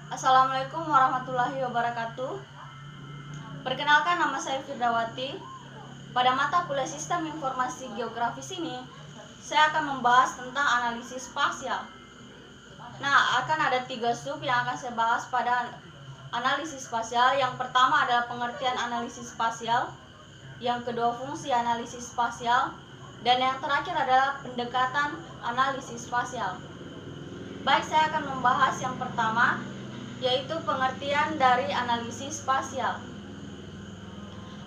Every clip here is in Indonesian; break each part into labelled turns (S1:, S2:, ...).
S1: Assalamualaikum warahmatullahi wabarakatuh. Perkenalkan, nama saya Firdawati. Pada mata kuliah Sistem Informasi Geografis ini, saya akan membahas tentang analisis spasial. Nah, akan ada 3 sub yang akan saya bahas pada analisis spasial. Yang pertama adalah pengertian analisis spasial, yang kedua fungsi analisis spasial, dan yang terakhir adalah pendekatan analisis spasial. Baik, saya akan membahas yang pertama, yaitu pengertian dari analisis spasial.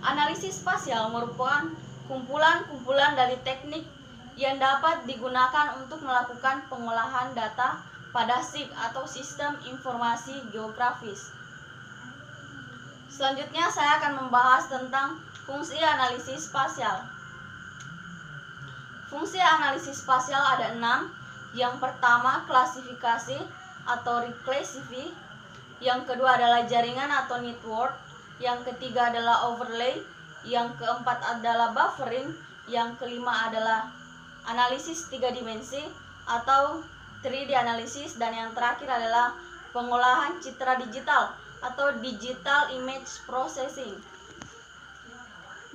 S1: Analisis spasial merupakan kumpulan-kumpulan dari teknik yang dapat digunakan untuk melakukan pengolahan data pada SIG atau Sistem Informasi Geografis. Selanjutnya saya akan membahas tentang fungsi analisis spasial. Fungsi analisis spasial ada 6. Yang pertama, klasifikasi atau reclassify. Yang kedua adalah jaringan atau network. Yang ketiga adalah overlay. Yang keempat adalah buffering. Yang kelima adalah analisis 3 dimensi atau 3D analysis. Dan yang terakhir adalah pengolahan citra digital atau digital image processing.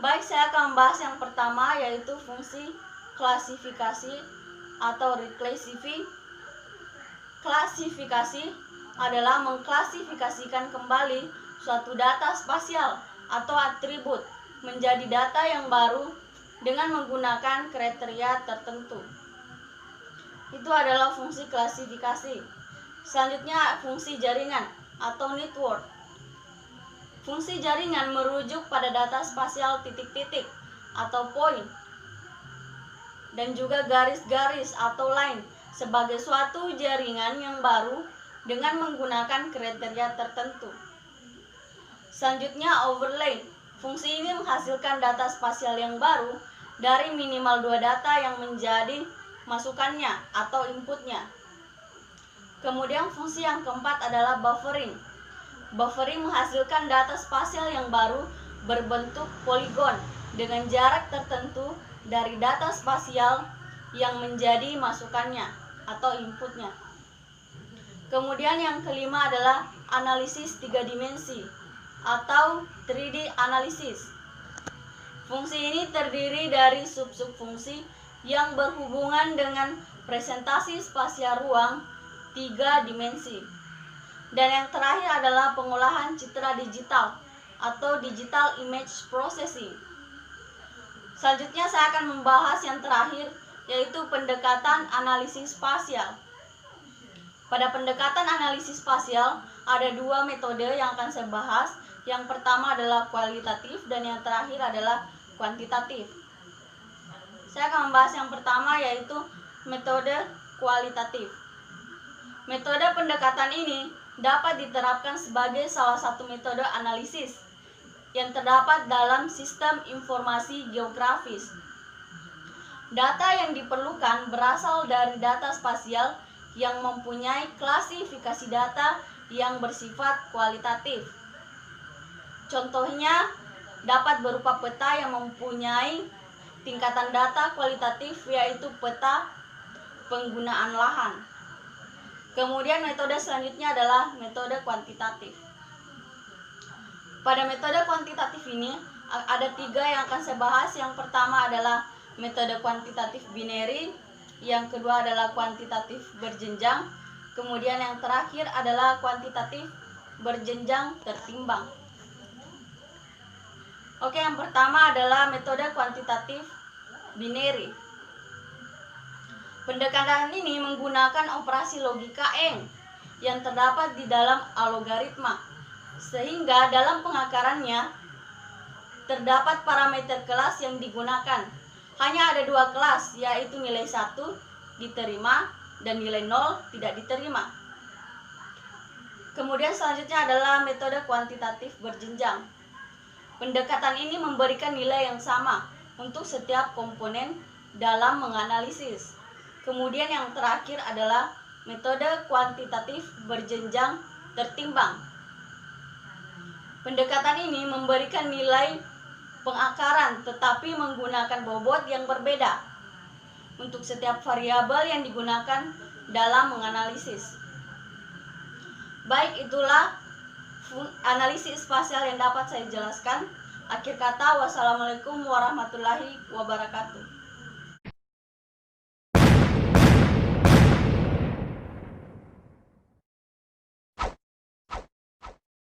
S1: Baik, saya akan membahas yang pertama, yaitu fungsi klasifikasi atau reclassify. Klasifikasi adalah mengklasifikasikan kembali suatu data spasial atau atribut menjadi data yang baru dengan menggunakan kriteria tertentu. Itu adalah fungsi klasifikasi. Selanjutnya, fungsi jaringan atau network. Fungsi jaringan merujuk pada data spasial titik-titik atau point, dan juga garis-garis atau line sebagai suatu jaringan yang baru dengan menggunakan kriteria tertentu. Selanjutnya, overlay. Fungsi ini menghasilkan data spasial yang baru dari minimal 2 data yang menjadi masukannya atau inputnya. Kemudian fungsi yang keempat adalah buffering. Buffering menghasilkan data spasial yang baru berbentuk poligon dengan jarak tertentu dari data spasial yang menjadi masukannya atau inputnya. Kemudian yang kelima adalah analisis 3 dimensi atau 3D analysis. Fungsi ini terdiri dari sub-sub fungsi yang berhubungan dengan presentasi spasial ruang 3 dimensi. Dan yang terakhir adalah pengolahan citra digital atau digital image processing. Selanjutnya saya akan membahas yang terakhir, yaitu pendekatan analisis spasial. Pada pendekatan analisis spasial ada 2 metode yang akan saya bahas. Yang pertama adalah kualitatif dan yang terakhir adalah kuantitatif. Saya akan membahas yang pertama, yaitu metode kualitatif. Metode pendekatan ini dapat diterapkan sebagai salah satu metode analisis yang terdapat dalam Sistem Informasi Geografis. Data yang diperlukan berasal dari data spasial yang mempunyai klasifikasi data yang bersifat kualitatif. Contohnya dapat berupa peta yang mempunyai tingkatan data kualitatif, yaitu peta penggunaan lahan. Kemudian metode selanjutnya adalah metode kuantitatif. Pada metode kuantitatif ini ada 3 yang akan saya bahas. Yang pertama adalah metode kuantitatif binary, yang kedua adalah kuantitatif berjenjang, kemudian yang terakhir adalah kuantitatif berjenjang tertimbang. Oke, yang pertama adalah metode kuantitatif binary. Pendekatan ini menggunakan operasi logika AND yang terdapat di dalam algoritma, sehingga dalam pengakarannya terdapat parameter kelas yang digunakan. Hanya ada 2 kelas, yaitu nilai 1 diterima dan nilai 0 tidak diterima. Kemudian selanjutnya adalah metode kuantitatif berjenjang. Pendekatan ini memberikan nilai yang sama untuk setiap komponen dalam menganalisis. Kemudian yang terakhir adalah metode kuantitatif berjenjang tertimbang. Pendekatan ini memberikan nilai pengakaran tetapi menggunakan bobot yang berbeda untuk setiap variabel yang digunakan dalam menganalisis. Baik, itulah analisis spasial yang dapat saya jelaskan. Akhir kata, wassalamualaikum warahmatullahi wabarakatuh.